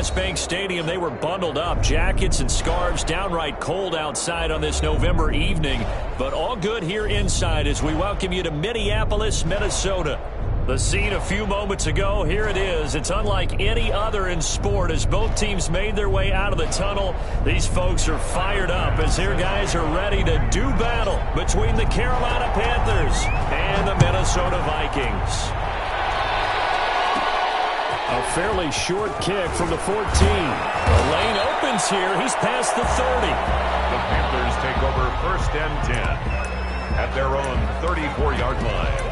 U.S. Bank Stadium, they were bundled up, jackets and scarves, downright cold outside on this November evening. But all good here inside as we welcome you to Minneapolis, Minnesota. The scene a few moments ago, here it is. It's unlike any other in sport as both teams made their way out of the tunnel. These folks are fired up as their guys are ready to do battle between the Carolina Panthers and the Minnesota Vikings. A fairly short kick from the 14. The lane opens here. He's past the 30. The Panthers take over 1st and 10 at their own 34-yard line.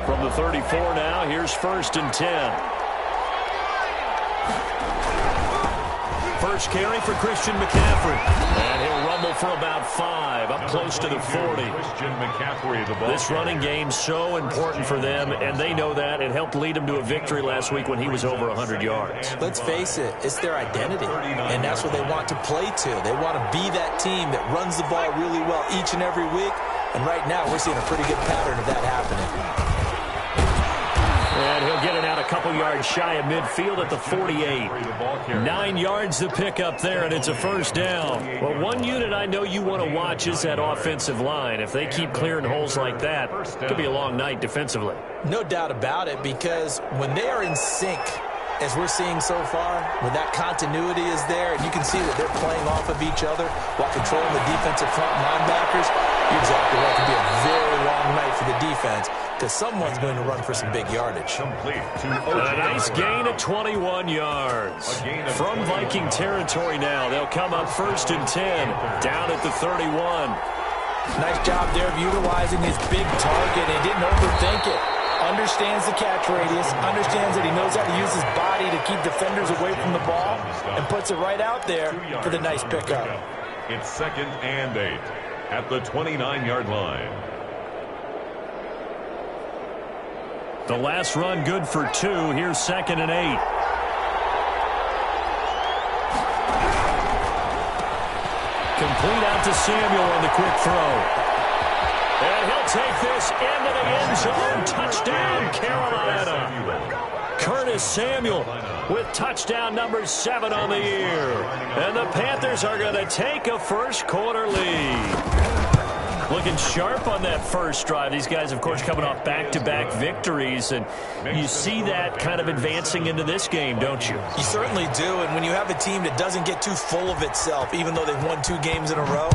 From the 34 now, here's 1st and 10. First carry for Christian McCaffrey. And he'll rumble for about 5, up close to the 40. Christian McCaffrey, the ball. This running game so important for them, and they know that. It helped lead them to a victory last week when he was over 100 yards. Let's face it, it's their identity, and that's what they want to play to. They want to be that team that runs the ball really well each and every week, and right now we're seeing a pretty good pattern of that happening. And he'll get it out a couple yards shy of midfield at the 48. 9 yards to pick up there, and it's a 1st down. Well, one unit I know you want to watch is that offensive line. If they keep clearing holes like that, it could be a long night defensively. No doubt about it, because when they are in sync, as we're seeing so far, when that continuity is there, and you can see that they're playing off of each other while controlling the defensive front linebackers, you're exactly right. It could be a very long night for the defense, because someone's going to run for some big yardage. A nice gain of 21 yards. From Viking territory now, they'll come up 1st and 10, down at the 31. Nice job there of utilizing his big target, and he didn't overthink it. Understands the catch radius, understands that he knows how to use his body to keep defenders away from the ball, and puts it right out there for the nice pickup. It's 2nd and 8 at the 29-yard line. The last run good for 2. Here's 2nd and 8. Complete out to Samuel on the quick throw. And he'll take this into the end zone. Touchdown, Carolina. Curtis Samuel with touchdown number 7 on the year. And the Panthers are going to take a first-quarter lead. Looking sharp on that first drive. These guys, of course, coming off back-to-back victories, and you see that kind of advancing into this game, don't you? You certainly do, and when you have a team that doesn't get too full of itself, even though they've won 2 games in a row,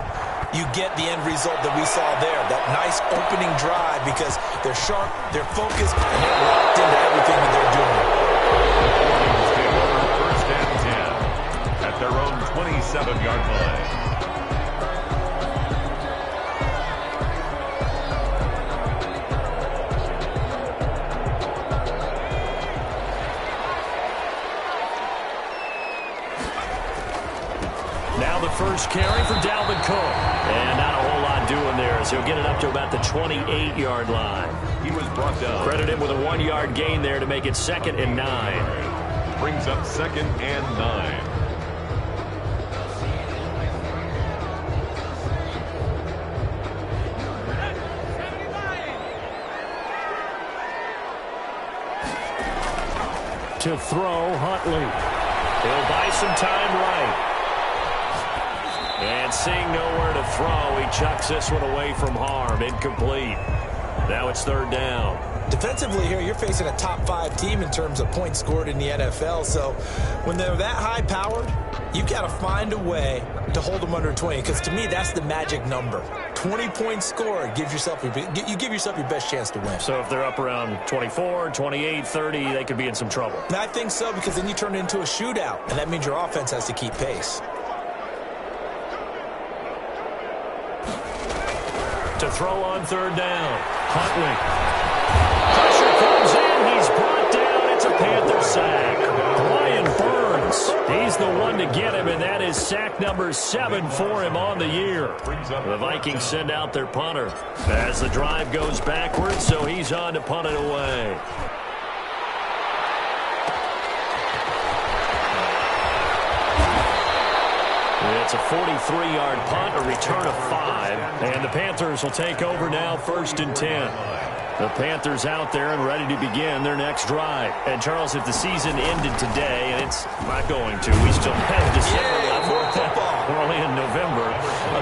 you get the end result that we saw there, that nice opening drive, because they're sharp, they're focused, and they're locked into everything that they're doing. Take over 1st and 10 at their own 27-yard line. Now the first carry for Dalvin Cook. And not a whole lot doing there as he'll get it up to about the 28-yard line. He was brought down. Credit him with a 1-yard gain there to make it 2nd and 9. Brings up 2nd and 9. To throw, Huntley. He'll buy some time right. And seeing nowhere to throw, he chucks this one away from harm. Incomplete. Now it's 3rd down. Defensively here, you're facing a top 5 team in terms of points scored in the NFL. So when they're that high-powered, you've got to find a way to hold them under 20. Because to me, that's the magic number. 20 points scored gives yourself you give yourself your best chance to win. So if they're up around 24, 28, 30, they could be in some trouble. And I think so, because then you turn it into a shootout, and that means your offense has to keep pace. To throw on 3rd down. Huntley. Pressure comes in. He's brought down. It's a Panther sack. Brian Burns. He's the one to get him, and that is sack number 7 for him on the year. The Vikings send out their punter as the drive goes backwards, so he's on to punt it away. It's a 43-yard punt, a return of 5. And the Panthers will take over now, 1st and 10. The Panthers out there and ready to begin their next drive. And, Charles, if the season ended today, and it's not going to, we still have December left. We're only in November.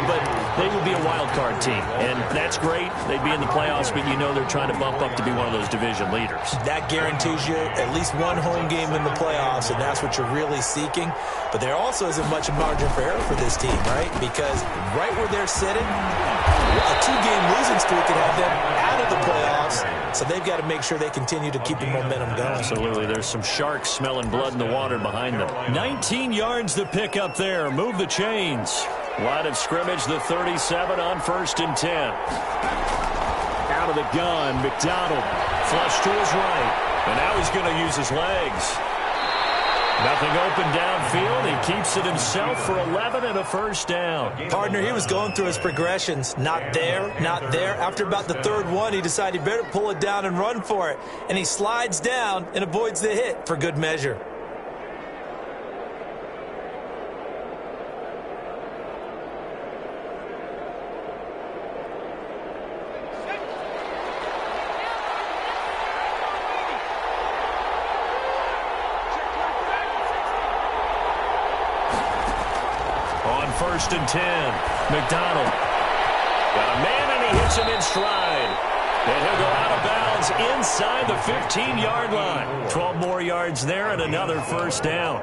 But they would be a wild card team. And that's great. They'd be in the playoffs, but you know they're trying to bump up to be one of those division leaders. That guarantees you at least one home game in the playoffs, and that's what you're really seeking. But there also isn't much margin for error for this team, right? Because right where they're sitting, a 2-game losing streak could have them out of the playoffs. So they've got to make sure they continue to keep the momentum going. Absolutely. There's some sharks smelling blood in the water behind them. 19 yards to pick up there. Move the chains. Line of scrimmage, the 37 on 1st and 10. Out of the gun, McDonald. Flush to his right. And now he's going to use his legs. Nothing open downfield. He keeps it himself for 11 and a 1st down. Partner, he was going through his progressions. Not there, not there. After about the 3rd one, he decided he better pull it down and run for it. And he slides down and avoids the hit for good measure. On 1st and 10, McDonald got a man and he hits him in stride. And he'll go out of bounds inside the 15-yard line. 12 more yards there and another 1st down.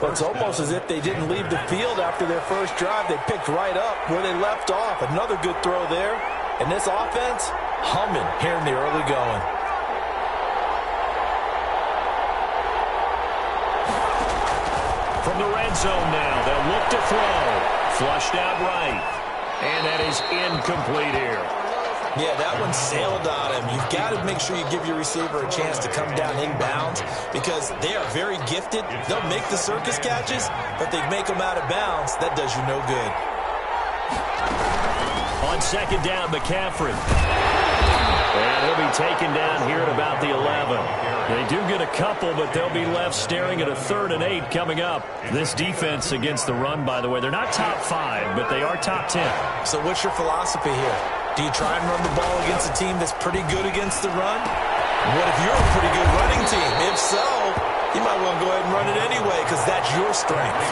Well, it's almost as if they didn't leave the field after their first drive. They picked right up where they left off. Another good throw there. And this offense, humming here in the early going. From the red zone now, they'll look to throw. Flushed out right. And that is incomplete here. Yeah, that one sailed on him. You've got to make sure you give your receiver a chance to come down inbounds because they are very gifted. They'll make the circus catches, but they make them out of bounds. That does you no good. On 2nd down, McCaffrey. And he'll be taken down here at about the 11. They do get a couple, but they'll be left staring at a 3rd and 8 coming up. This defense against the run, by the way, they're not top 5, but they are top 10. So what's your philosophy here? Do you try and run the ball against a team that's pretty good against the run? What if you're a pretty good running team? If so, you might want to go ahead and run it anyway because that's your strength.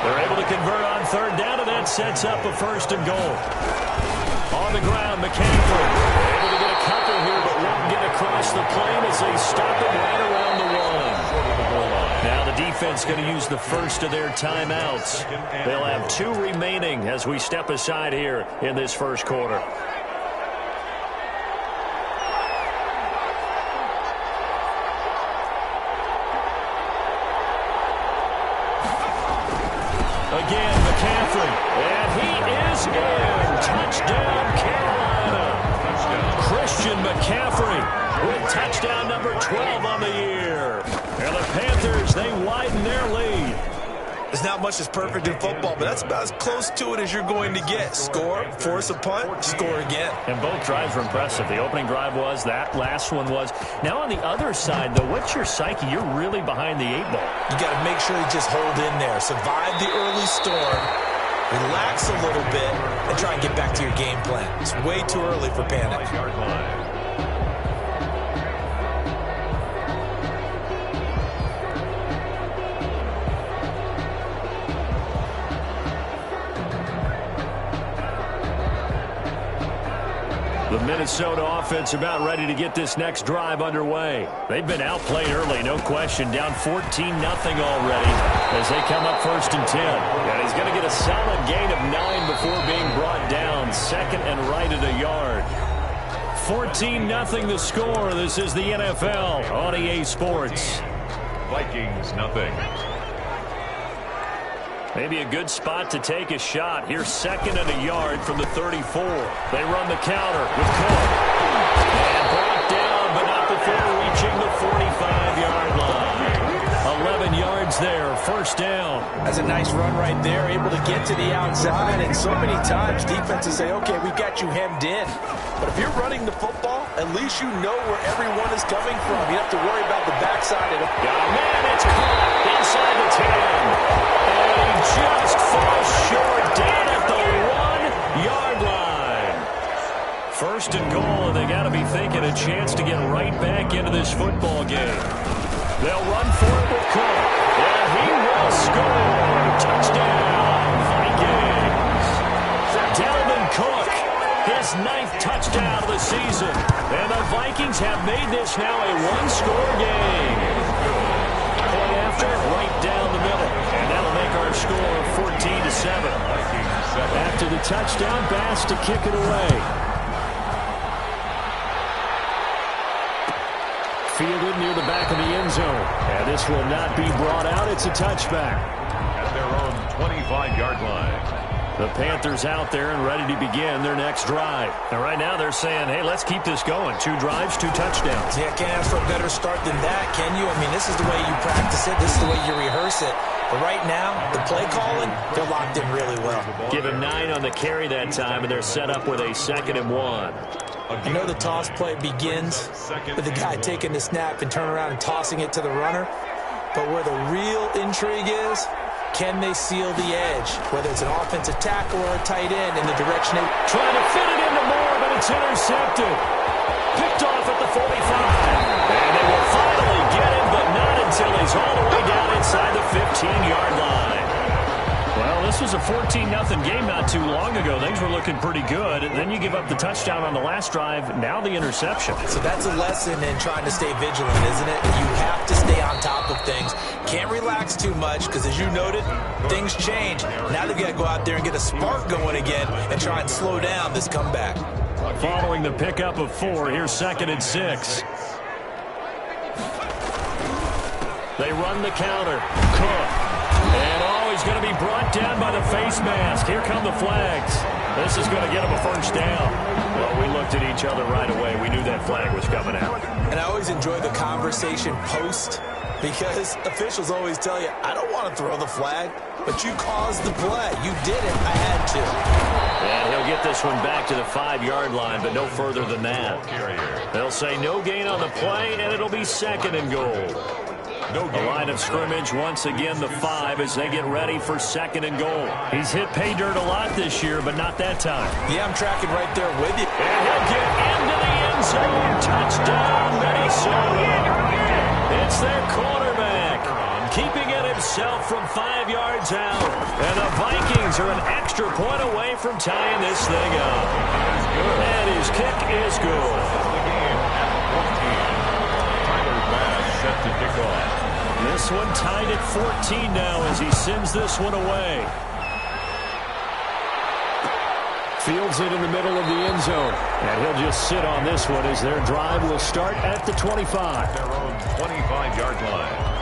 They're able to convert on 3rd down, and that sets up a 1st and goal. On the ground, McCaffrey able to get a couple here, but won't get across the plane as they stop it right around the 1. Now the defense going to use the first of their timeouts. They'll have 2 remaining as we step aside here in this first quarter. Again, McCaffrey, and he is in. Touchdown, Carolina. Christian McCaffrey with touchdown number 12 on the year. And the Panthers, they widen their lead. There's not much that's perfect in football, but that's about as close to it as you're going to get. Score, force a punt, score again. And both drives were impressive. The opening drive was, that last one was. Now on the other side, though, what's your psyche? You're really behind the 8 ball. You got to make sure you just hold in there. Survive the early storm, relax a little bit, and try and get back to your game plan. It's way too early for panic. The Minnesota offense about ready to get this next drive underway. They've been outplayed early, no question. Down 14-0 already as they come up 1st and 10. And he's going to get a solid gain of 9 before being brought down. 2nd and right at a yard. 14-0 the score. This is the NFL on EA Sports. Vikings, nothing. Maybe a good spot to take a shot. Here's 2nd and a yard from the 34. They run the counter with Cook. And brought down, but not before reaching the 45-yard line. 11 yards there, 1st down. That's a nice run right there, able to get to the outside. And so many times defenses say, okay, we've got you hemmed in. But if you're running the football, at least you know where everyone is coming from. You have to worry about the backside of it. Got a man, it's caught inside the 10. And he just falls short got to be thinking a chance to get right back into this football game. They'll run for it with Cook. And he will score. Touchdown, Vikings. Dalvin Cook, his 9th touchdown of the season. And the Vikings have made this now a one-score game. Point after, right down the middle. And that'll make our score 14-7. After the touchdown, Bass to kick it away. Fielded near the back of the end zone. And this will not be brought out. It's a touchback. At their own 25-yard line. The Panthers out there and ready to begin their next drive. And right now they're saying, hey, let's keep this going. 2 drives, 2 touchdowns. Yeah, can't ask for a better start than that, can you? I mean, this is the way you practice it. This is the way you rehearse it. But right now, the play calling, they're locked in really well. Give him 9 on the carry that time, and they're set up with a 2nd and 1. I know the toss play begins with the guy taking the snap and turning around and tossing it to the runner. But where the real intrigue is, can they seal the edge? Whether it's an offensive tackle or a tight end in the direction they... Trying to fit it into Moore, but it's intercepted. Picked off at the 45. And they will finally get him, but not until he's all the way down inside the 15-yard line. Well, this was a 14-0 game not too long ago. Things were looking pretty good. And then you give up the touchdown on the last drive. Now the interception. So that's a lesson in trying to stay vigilant, isn't it? You have to stay on top of things. Can't relax too much because, as you noted, things change. Now they've got to go out there and get a spark going again and try and slow down this comeback. Following the pickup of 4, here's 2nd and 6. They run the counter. Cook. And he's going to be brought down by the face mask. Here come the flags. This is going to get him a first down. Well, we looked at each other right away. We knew that flag was coming out. And I always enjoy the conversation post because officials always tell you, I don't want to throw the flag, but you caused the play. You did it. I had to. And he'll get this one back to the 5-yard line, but no further than that. They'll say no gain on the play, and it'll be 2nd and goal. The line of scrimmage, once again, the 5 as they get ready for 2nd and goal. He's hit pay dirt a lot this year, but not that time. Yeah, I'm tracking right there with you. And he'll get into the end zone. Touchdown, Minnesota. It's their quarterback, keeping it himself from 5 yards out. And the Vikings are an extra point away from tying this thing up. And his kick is good. Set to kick off. This one tied at 14 now as he sends this one away. Fields it in the middle of the end zone. And he'll just sit on this one as their drive will start at the 25. Their own 25-yard line.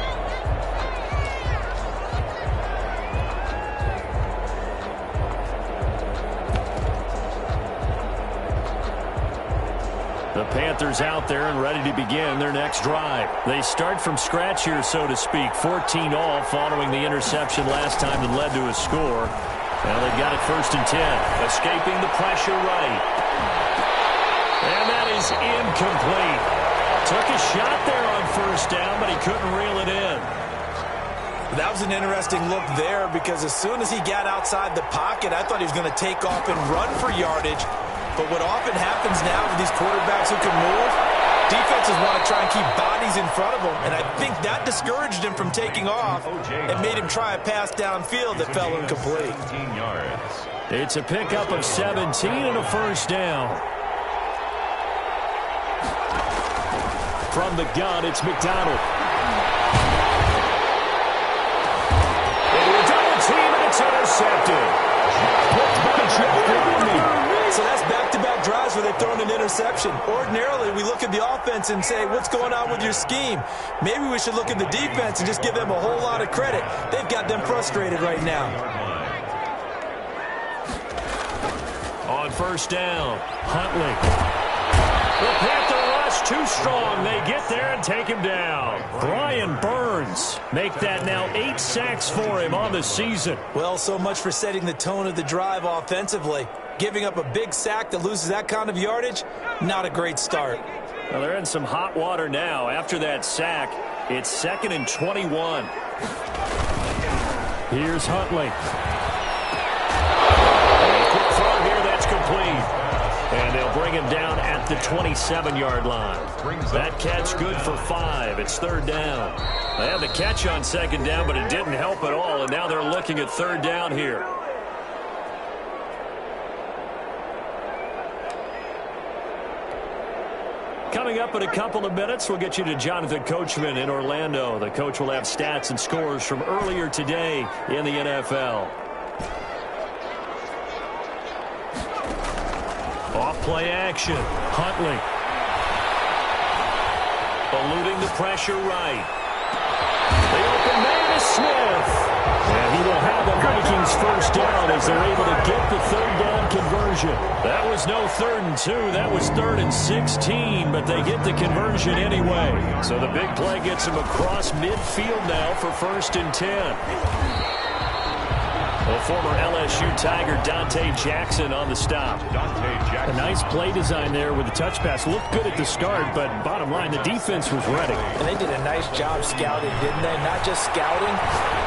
The Panthers out there and ready to begin their next drive. They start from scratch here, so to speak. 14 all following the interception last time that led to a score. Well, they've got it 1st and 10. Escaping the pressure right. And that is incomplete. Took a shot there on 1st down, but he couldn't reel it in. That was an interesting look there because as soon as he got outside the pocket, I thought he was going to take off and run for yardage. But what often happens now with these quarterbacks who can move, defenses want to try and keep bodies in front of them. And I think that discouraged him from taking off and made him try a pass downfield that fell incomplete. 17 yards. It's a pickup of 17 and a 1st down. From the gun, it's McDonald. Double team, and it's intercepted. Picked by Jeff Rodney. So that's back-to-back drives where they've thrown an interception. Ordinarily, we look at the offense and say, what's going on with your scheme? Maybe we should look at the defense and just give them a whole lot of credit. They've got them frustrated right now. On 1st down, Huntley. The Panther rush too strong. They get there and take him down. Brian Burns make that now 8 sacks for him on the season. Well, so much for setting the tone of the drive offensively. Giving up a big sack that loses that kind of yardage, not a great start. Well, they're in some hot water now. After that sack, it's 2nd and 21. Here's Huntley. Quick throw here, that's complete. And they'll bring him down at the 27-yard line. That catch good for 5. It's third down. They had the catch on second down, but it didn't help at all, and now they're looking at third down here. Coming up in a couple of minutes, we'll get you to Jonathan Coachman in Orlando. The coach will have stats and scores from earlier today in the NFL. Off-play action. Huntley. Eluding the pressure right. The open man is Smith. And he will have the Vikings first down as they're able to get the third down conversion. That was no 3rd and 2. That was 3rd and 16, but they get the conversion anyway. So the big play gets them across midfield now for 1st and 10. The former LSU Tiger Dante Jackson on the stop. A nice play design there with the touch pass. Looked good at the start, but bottom line, the defense was ready. And they did a nice job scouting, didn't they? Not just scouting,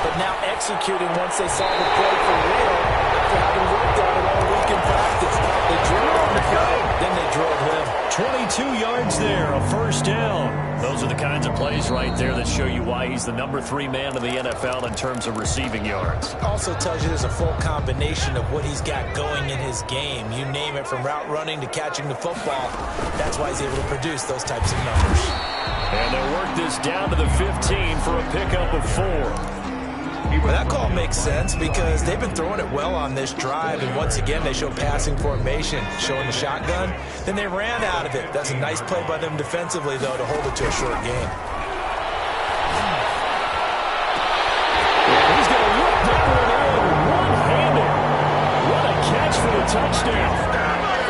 but now executing once they saw the play for real after having worked on it all week in practice. They drilled on the play, then they drilled him. 22 yards there, a first down. Those are the kinds of plays right there that show you why he's the number 3 man in the NFL in terms of receiving yards. Also tells you there's a full combination of what he's got going in his game. You name it, from route running to catching the football. That's why he's able to produce those types of numbers. And they'll work this down to the 15 for a pickup of 4. Well, that call makes sense because they've been throwing it well on this drive, and once again they show passing formation, showing the shotgun. Then they ran out of it. That's a nice play by them defensively, though, to hold it to a short gain. And he's going to look that one in one-handed. What a catch for the touchdown.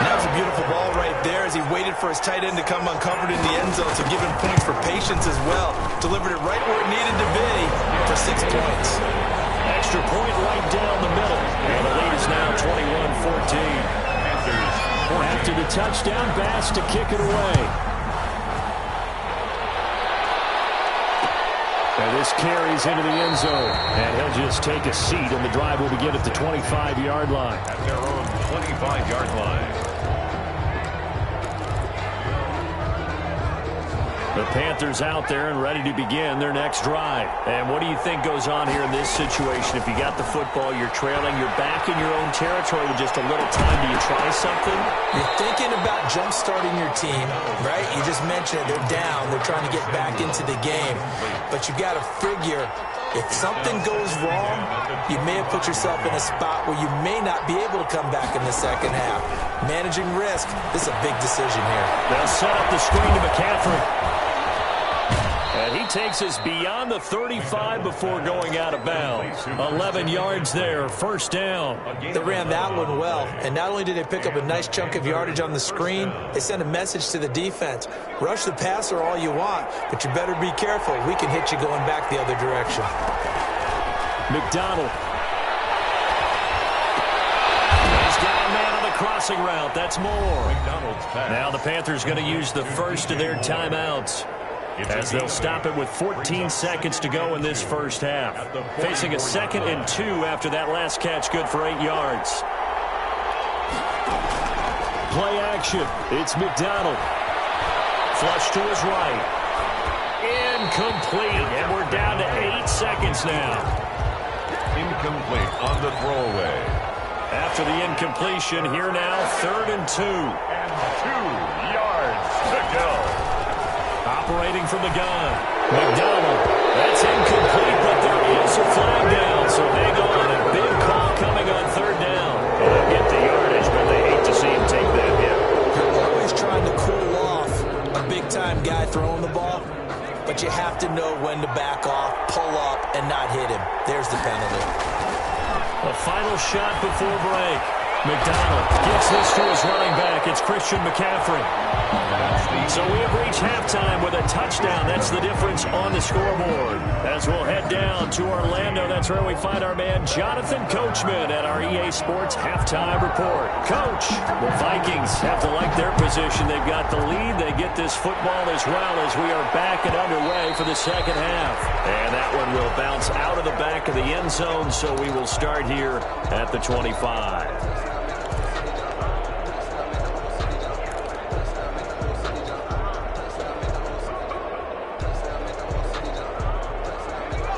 And that was a beautiful ball right there as he waited for his tight end to come uncovered in the end zone, so give him points for patience as well. Delivered it right where it needed to be for 6 points. Extra point right down the middle. And the lead is now 21-14. After the touchdown, Bass to kick it away. And this carries into the end zone. And he'll just take a seat, and the drive will begin at the 25-yard line. At their own 25-yard line. The Panthers out there and ready to begin their next drive. And what do you think goes on here in this situation? If you got the football, you're trailing, you're back in your own territory with just a little time. Do you try something? You're thinking about jump-starting your team, right? You just mentioned it. They're down. They're trying to get back into the game. But you got to figure, if something goes wrong, you may have put yourself in a spot where you may not be able to come back in the second half. Managing risk, this is a big decision here. They'll set up the screen to McCaffrey. And he takes us beyond the 35 before going out of bounds. 11 yards there, first down. They ran that one well, and not only did they pick up a nice chunk of yardage on the screen, they sent a message to the defense. Rush the passer all you want, but you better be careful. We can hit you going back the other direction. McDonald. He's got a man on the crossing route. That's more. Now the Panthers going to use the first of their timeouts, as they'll stop it with 14 seconds to go in this first half. Facing a 2nd and 2 after that last catch, good for 8 yards. Play action. It's McDonald. Flush to his right. Incomplete. And we're down to 8 seconds now. Incomplete on the throwaway. After the incompletion, here now, 3rd and 2. And 2 yards to go. Operating from the gun. McDonald. That's incomplete, but there is a flag down. So hang on. A big call coming on 3rd down. And get the yardage, but they hate to see him take that hit. You're always trying to cool off a big-time guy throwing the ball, but you have to know when to back off, pull up, and not hit him. There's the penalty. A final shot before break. McDonald gets this to his running back. It's Christian McCaffrey. So we have reached halftime with a touchdown. That's the difference on the scoreboard. As we'll head down to Orlando, that's where we find our man Jonathan Coachman at our EA Sports Halftime Report. Coach, the Vikings have to like their position. They've got the lead. They get this football as well as we are back and underway for the second half. And that one will bounce out of the back of the end zone, so we will start here at the 25.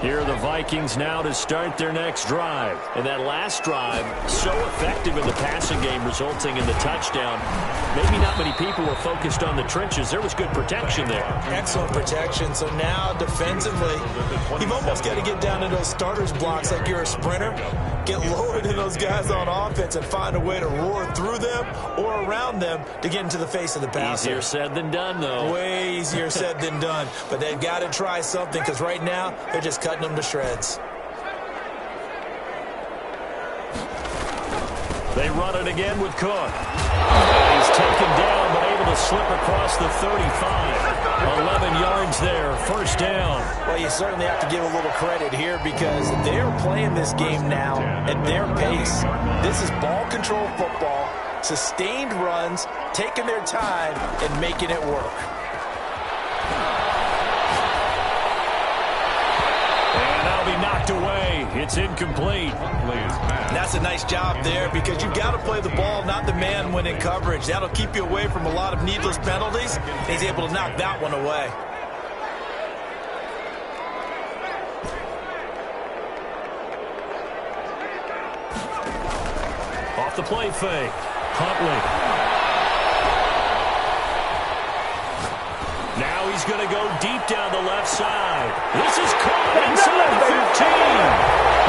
Here are the Vikings now to start their next drive. And that last drive, so effective in the passing game, resulting in the touchdown. Maybe not many people were focused on the trenches. There was good protection there. Excellent protection. So now defensively, you've almost got to get down to those starters blocks like you're a sprinter. Get loaded in those guys on offense and find a way to roar through them or around them to get into the face of the passer. Easier said than done, though. Way easier said than done. But they've got to try something because right now they're just cutting them to shreds. They run it again with Cook. He's taken down but able to slip across the 35. 11 yards there, first down. Well, you certainly have to give a little credit here because they're playing this game now at their pace. This is ball control football, sustained runs, taking their time and making it work. Be knocked away. It's incomplete. That's a nice job there because you've got to play the ball, not the man when in coverage. That'll keep you away from a lot of needless penalties. He's able to knock that one away. Off the play fake. Huntley. Now he's going to go deep down the left side. This is caught inside the 15.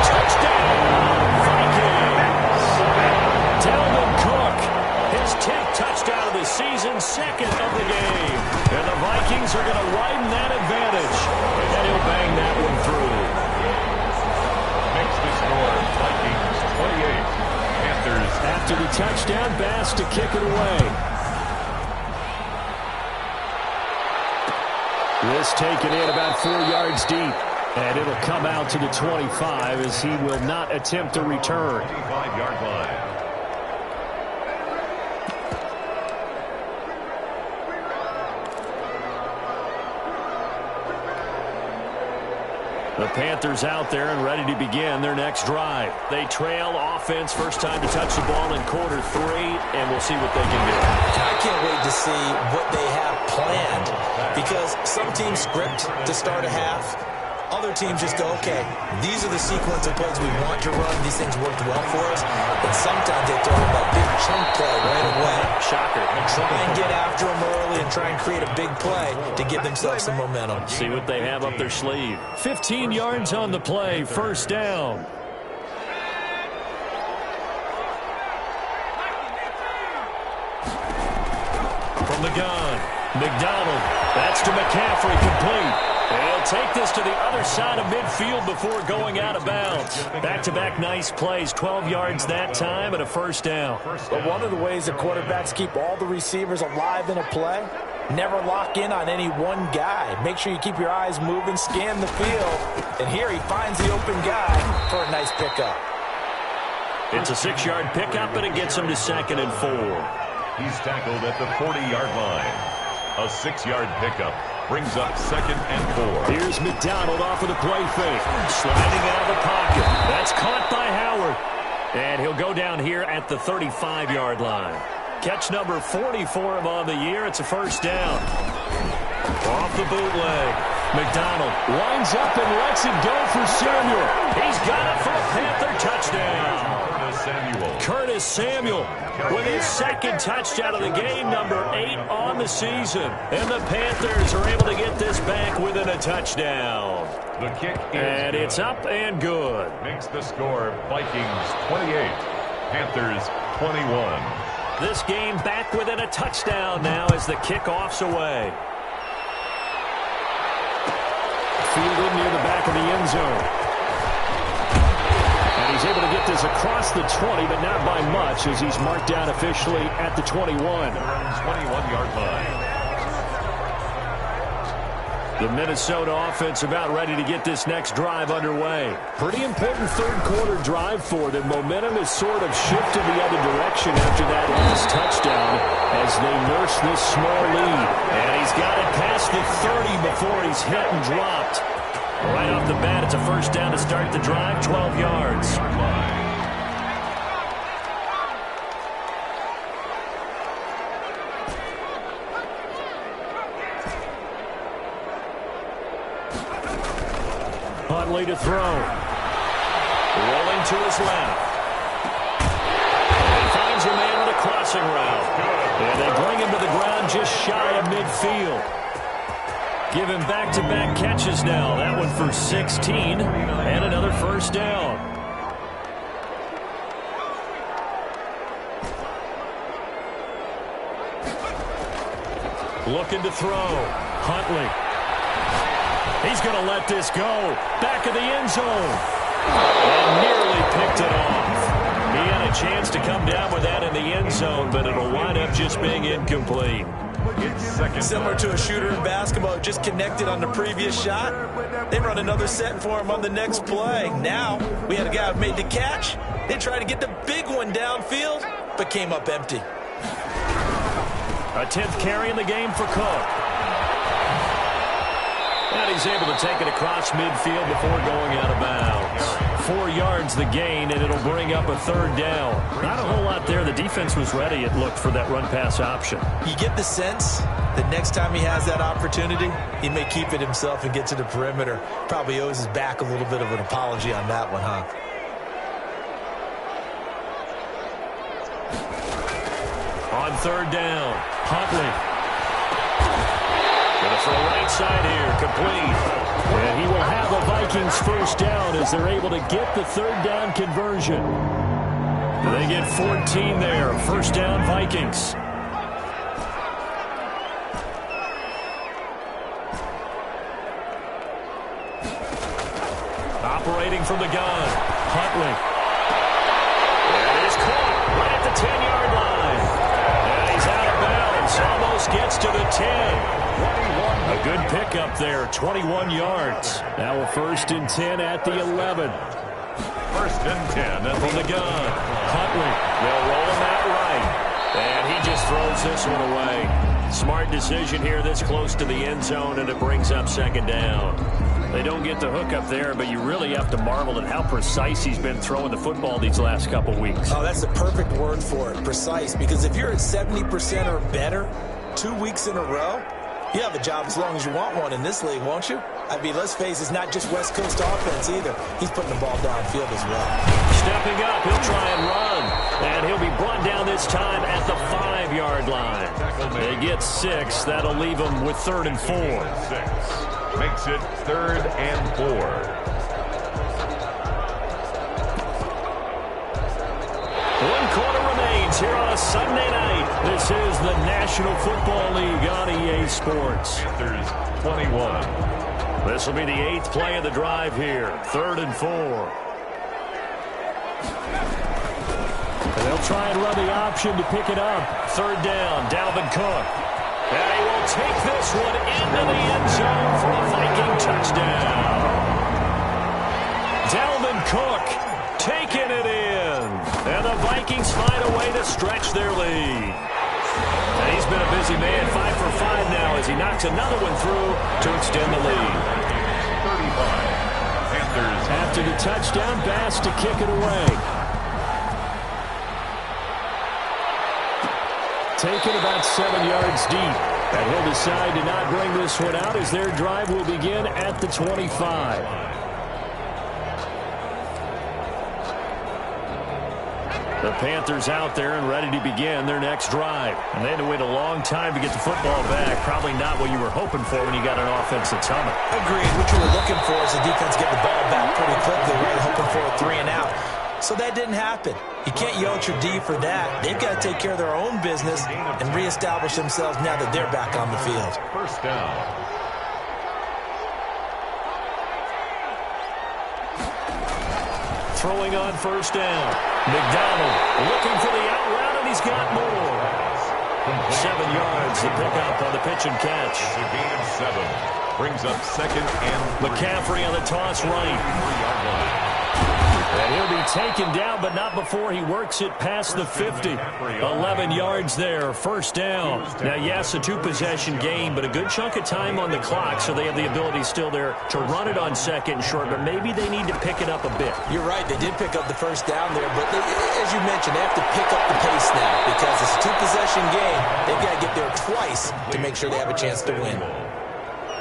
Touchdown, Vikings. Dalvin Cook, his 10th touchdown of the season, second of the game. And the Vikings are going to widen that advantage. And he'll bang that one through. Makes the score, Vikings 28. Panthers. After the touchdown, Bass to kick it away. This taken in about 4 yards deep. And it'll come out to the 25 as he will not attempt a return. 25-yard line. The Panthers out there and ready to begin their next drive. They trail offense, first time to touch the ball in quarter 3, and we'll see what they can do. I can't wait to see what they have planned because some teams script to start a half. Other teams just go, okay, these are the sequence of plays we want to run. These things worked well for us. But sometimes they throw in that big chunk play right away. Shocker. Try and get after them early and try and create a big play to give themselves some momentum. See what they have up their sleeve. 15 yards on the play, first down. From the gun, McDonald. That's to McCaffrey, complete. He'll take this to the other side of midfield before going out of bounds. Back-to-back nice plays, 12 yards that time and a first down. But one of the ways the quarterbacks keep all the receivers alive in a play, never lock in on any one guy. Make sure you keep your eyes moving, scan the field. And here he finds the open guy for a nice pickup. It's a 6-yard pickup, and it gets him to 2nd and 4. He's tackled at the 40-yard line. A 6-yard pickup brings up 2nd and 4. Here's McDonald off of the play fake. Sliding out of the pocket. That's caught by Howard. And he'll go down here at the 35-yard line. Catch number 40 for him on the year. It's a first down. Off the bootleg. McDonald winds up and lets it go for Samuel. He's got it for a Panther touchdown. Curtis Samuel with his 2nd touchdown of the game, number 8 on the season. And the Panthers are able to get this back within a touchdown. The kick is and it's up and good. Makes the score Vikings 28, Panthers 21. This game back within a touchdown now as the kickoff's away. Fielded near the back of the end zone. And he's able to get this across the 20, but not by much as he's marked down officially at the 21. 21-yard line. The Minnesota offense about ready to get this next drive underway. Pretty important third-quarter drive for them. Momentum has sort of shifted the other direction after that last touchdown as they nurse this small lead. And he's got it past the 30 before he's hit and dropped. Right off the bat, it's a first down to start the drive, 12 yards. Huntley to throw. Rolling to his left. And finds a man on a crossing route. And they bring him to the ground just shy of midfield. Give him back-to-back catches now. That one for 16 and another first down. Looking to throw. Huntley. He's going to let this go. Back of the end zone. And nearly picked it off. He had a chance to come down with that in the end zone, but it'll wind up just being incomplete. Similar to a shooter in basketball, just connected on the previous shot. They run another set for him on the next play. Now, we had a guy who made the catch. They tried to get the big one downfield, but came up empty. A 10th carry in the game for Cook. And he's able to take it across midfield before going out of bounds. 4 yards the gain, and it'll bring up a third down. Not a whole lot there. The defense was ready, it looked, for that run-pass option. You get the sense that next time he has that opportunity, he may keep it himself and get to the perimeter. Probably owes his back a little bit of an apology on that one, huh? On third down, Huntley. Gonna throw right side here, complete. And he will have a Vikings first down as they're able to get the third down conversion. They get 14 there. First down, Vikings. Operating from the gun, Huntley. And it is caught right at the 10-yard line. And he's out of bounds. Almost gets to the 10. A good pickup there, 21 yards. Now a first and 10 at the 11. First and 10 From the gun, Huntley. They'll roll him out right. And he just throws this one away. Smart decision here this close to the end zone, and it brings up second down. They don't get the hook up there, but you really have to marvel at how precise he's been throwing the football these last couple weeks. Oh, that's the perfect word for it, precise. Because if you're at 70% or better 2 weeks in a row, you have a job as long as you want one in this league, won't you? I mean, let's face it, it's not just West Coast offense either. He's putting the ball downfield as well. Stepping up, he'll try and run. And he'll be brought down this time at the 5-yard line. They get 6. That'll leave them with 3rd and 4. 6. Makes it 3rd and 4. 1 quarter remains here on a Sunday night. This is the National Football League on EA Sports. Panthers 21. This will be the 8th play of the drive here. 3rd and 4. And they'll try and run the option to pick it up. 3rd down, Dalvin Cook. And he will take this one into the end zone for a Viking touchdown. Dalvin Cook taking it in. And the Vikings find a way to stretch their lead. And he's been a busy man, 5 for 5 now as he knocks another one through to extend the lead. 35. Panthers. After the touchdown, Bass to kick it away. Taken about 7 yards deep. And he'll decide to not bring this one out as their drive will begin at the 25. The Panthers out there and ready to begin their next drive. And they had to wait a long time to get the football back. Probably not what you were hoping for when you got an offense that's humming. Agreed. What you were looking for is the defense getting the ball back pretty quickly, right? Hoping for a 3 and out. So that didn't happen. You can't yell at your D for that. They've got to take care of their own business and reestablish themselves now that they're back on the field. First down. Throwing on first down. McDonald looking for the out route, and he's got more. 7 yards to pick up on the pitch and catch. It's a gain of 7. Brings up 2nd and 3. McCaffrey on the toss right. 3-yard line. And he'll be taken down, but not before he works it past the 50. 11 yards there, first down. Now, yes, a 2-possession game, but a good chunk of time on the clock, so they have the ability still there to run it on 2nd and short, but maybe they need to pick it up a bit. You're right, they did pick up the first down there, but as you mentioned, they have to pick up the pace now because it's a 2-possession game. They've got to get there twice to make sure they have a chance to win.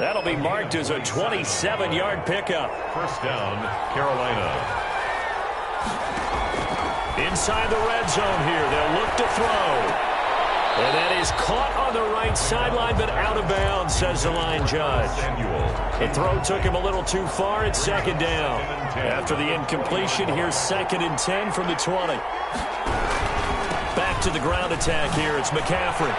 That'll be marked as a 27-yard pickup. First down, Carolina. Inside the red zone here. They'll look to throw. And that is caught on the right sideline, but out of bounds, says the line judge. The throw took him a little too far. It's second down. After the incompletion, here's 2nd and 10 from the 20. Back to the ground attack here. It's McCaffrey.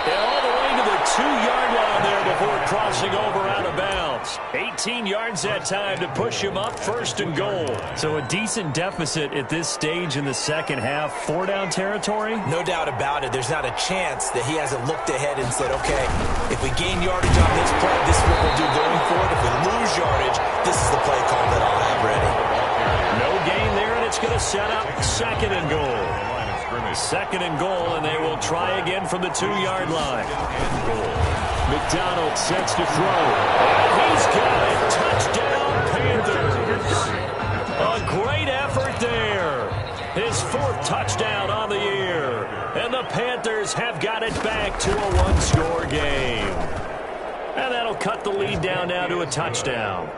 And all the way to the 2-yard line there before crossing over out of bounds. 18 yards that time to push him up, 1st and goal. So a decent deficit at this stage in the second half. 4-down territory? No doubt about it. There's not a chance that he hasn't looked ahead and said, okay, if we gain yardage on this play, this is what we'll do going forward. If we lose yardage, this is the play call that I'll have ready. No gain there, and it's going to set up 2nd and goal. 2nd and goal, and they will try again from the 2-yard line. McDonald sets to throw. And he's got it. Touchdown, Panthers. A great effort there. His 4th touchdown on the year. And the Panthers have got it back to a 1-score game. And that'll cut the lead down now to a touchdown.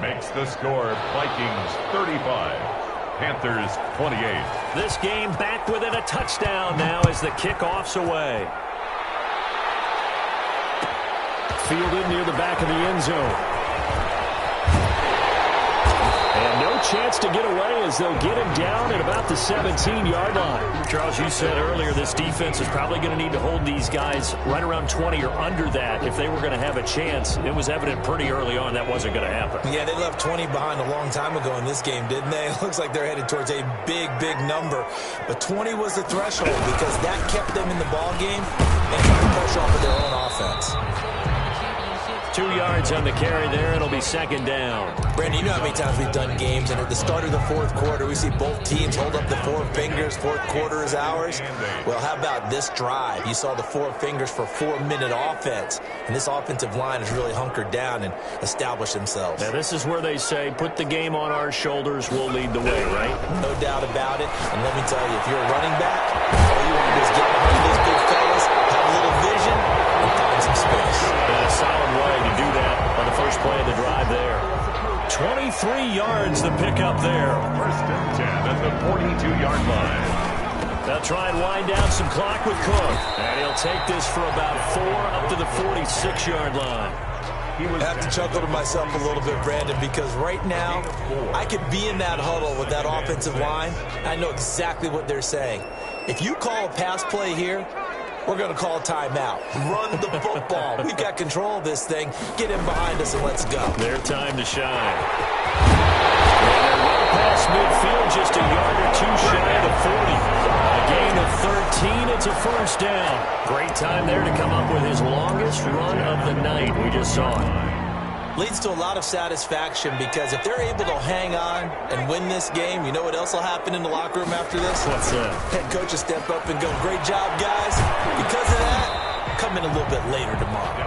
Makes the score Vikings 35. Panthers 28. This game back within a touchdown now as the kickoff's away. Fielded near the back of the end zone. And no chance to get away as they'll get him down at about the 17-yard line. Charles, you said earlier this defense is probably going to need to hold these guys right around 20 or under that if they were going to have a chance. It was evident pretty early on that wasn't going to happen. Yeah, they left 20 behind a long time ago in this game, didn't they? It looks like they're headed towards a big, big number. But 20 was the threshold because that kept them in the ball game and kept the pressure off of their own offense. 2 yards on the carry there. It'll be 2nd down. Brandon, you know how many times we've done games, and at the start of the 4th quarter, we see both teams hold up the 4 fingers. 4th quarter is ours. Well, how about this drive? You saw the 4 fingers for 4-minute offense, and this offensive line has really hunkered down and established themselves. Now, this is where they say, put the game on our shoulders, we'll lead the way, right? No doubt about it. And let me tell you, if you're a running back, all you want to do is get behind those big fellas, have a little vision, and find some space. And a solid way to do that on the first play of the drive there. 23 yards to pick up there. 1st and 10 at the 42-yard line. They'll try and wind down some clock with Cook. And he'll take this for about 4 up to the 46-yard line. I have to chuckle to myself a little bit, Brandon, because right now I could be in that huddle with that offensive line. I know exactly what they're saying. If you call a pass play here, we're going to call a timeout. Run the football. We've got control of this thing. Get in behind us and let's go. Their time to shine. And they're well past midfield, just a yard or two shy of the 40. A gain of 13. It's a 1st down. Great time there to come up with his longest run of the night. We just saw it. Leads to a lot of satisfaction because if they're able to hang on and win this game, you know what else will happen in the locker room after this? What's that? Head coach will step up and go, great job, guys. Because of that, come in a little bit later tomorrow.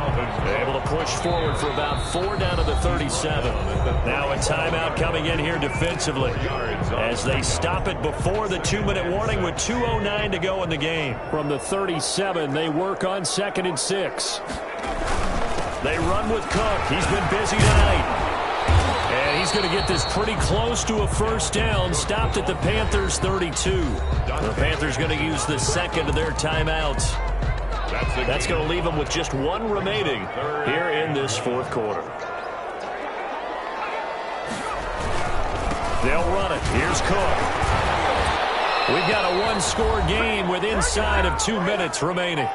Able to push forward for about 4 down to the 37. Now a timeout coming in here defensively as they stop it before the 2-minute warning with 2:09 to go in the game. From the 37, they work on 2nd and 6. They run with Cook. He's been busy tonight. And he's going to get this pretty close to a 1st down. Stopped at the Panthers' 32. The Panthers going to use the 2nd of their timeouts. That's going to leave them with just 1 remaining here in this 4th quarter. They'll run it. Here's Cook. We've got a 1-score game with inside of 2 minutes remaining.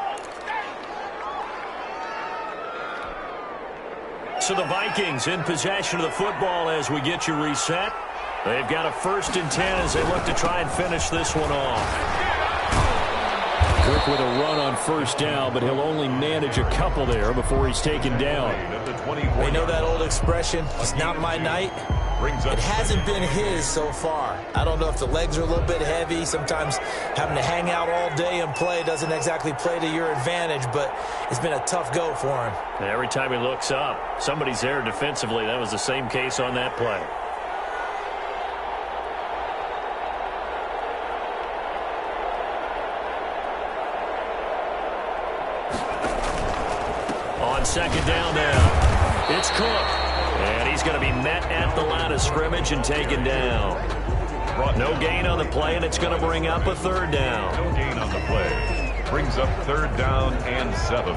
So the Vikings in possession of the football as we get you reset. They've got a 1st and 10 as they look to try and finish this one off. Cook with a run on 1st down, but he'll only manage a couple there before he's taken down. We know that old expression, it's not my night. It hasn't been his so far. I don't know if the legs are a little bit heavy. Sometimes having to hang out all day and play doesn't exactly play to your advantage, but it's been a tough go for him. And every time he looks up, somebody's there defensively. That was the same case on that play. on second down now. It's Cook. And he's going to be met at the line of scrimmage and taken down. No gain on the play, and it's going to bring up a third down. No gain on the play. Brings up third down and 7.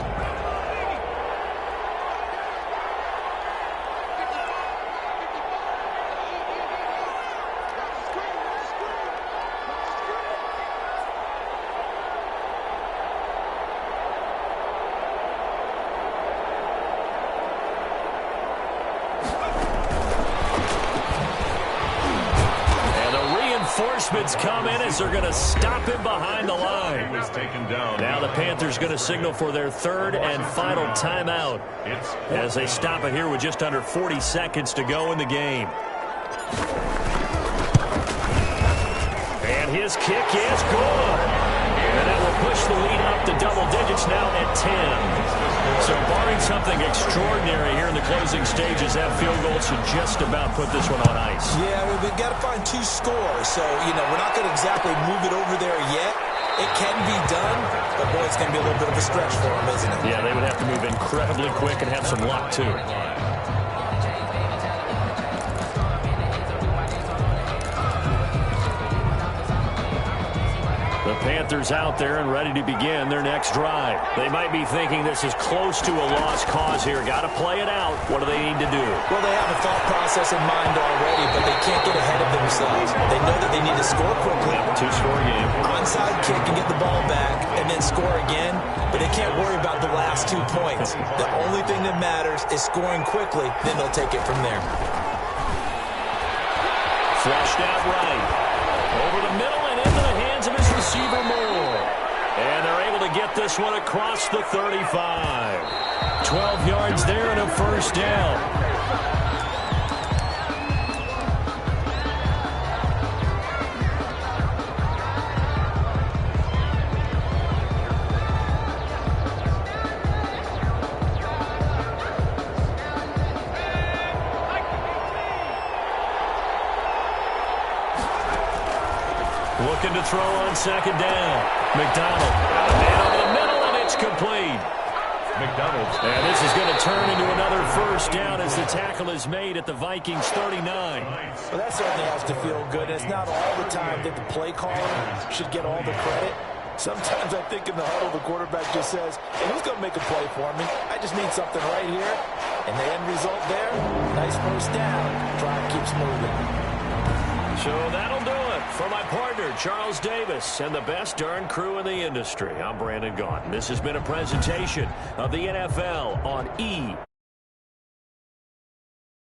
Reinforcements come in as they're going to stop him behind the line. Was taken down. Now the Panthers going to signal for their third and final timeout as they stop it here with just under 40 seconds to go in the game. And his kick is good. And that will push the lead up to double digits now at 10. So barring something extraordinary here in the closing stages, that field goal should just about put this one on ice. Yeah, we've got to find 2 scores. So, we're not going to exactly move it over there yet. It can be done, but boy, it's going to be a little bit of a stretch for them, isn't it? Yeah, they would have to move incredibly quick and have some luck, too. The Panthers out there and ready to begin their next drive. They might be thinking this is close to a lost cause here. Got to play it out. What do they need to do? Well, they have a thought process in mind already, but they can't get ahead of themselves. They know that they need to score quickly. Yep, 2-score game. Onside kick and get the ball back and then score again, but they can't worry about the last 2 points. The only thing that matters is scoring quickly, then they'll take it from there. Flushed out right. Over the middle and into the hands of his receiver Moore. And they're able to get this one across the 35. 12 yards there and a first down. Looking to throw on second down. McDonald. Man over the middle, and it's complete. McDonald. And this is going to turn into another first down as the tackle is made at the Vikings 39. Well, that certainly has to feel good. It's not all the time that the play caller should get all the credit. Sometimes I think in the huddle, the quarterback just says, hey, who's going to make a play for me? I just need something right here. And the end result there, nice first down. Drive keeps moving. So that'll do it for my partner, Charles Davis, and the best darn crew in the industry. I'm Brandon Gaudin. This has been a presentation of the NFL on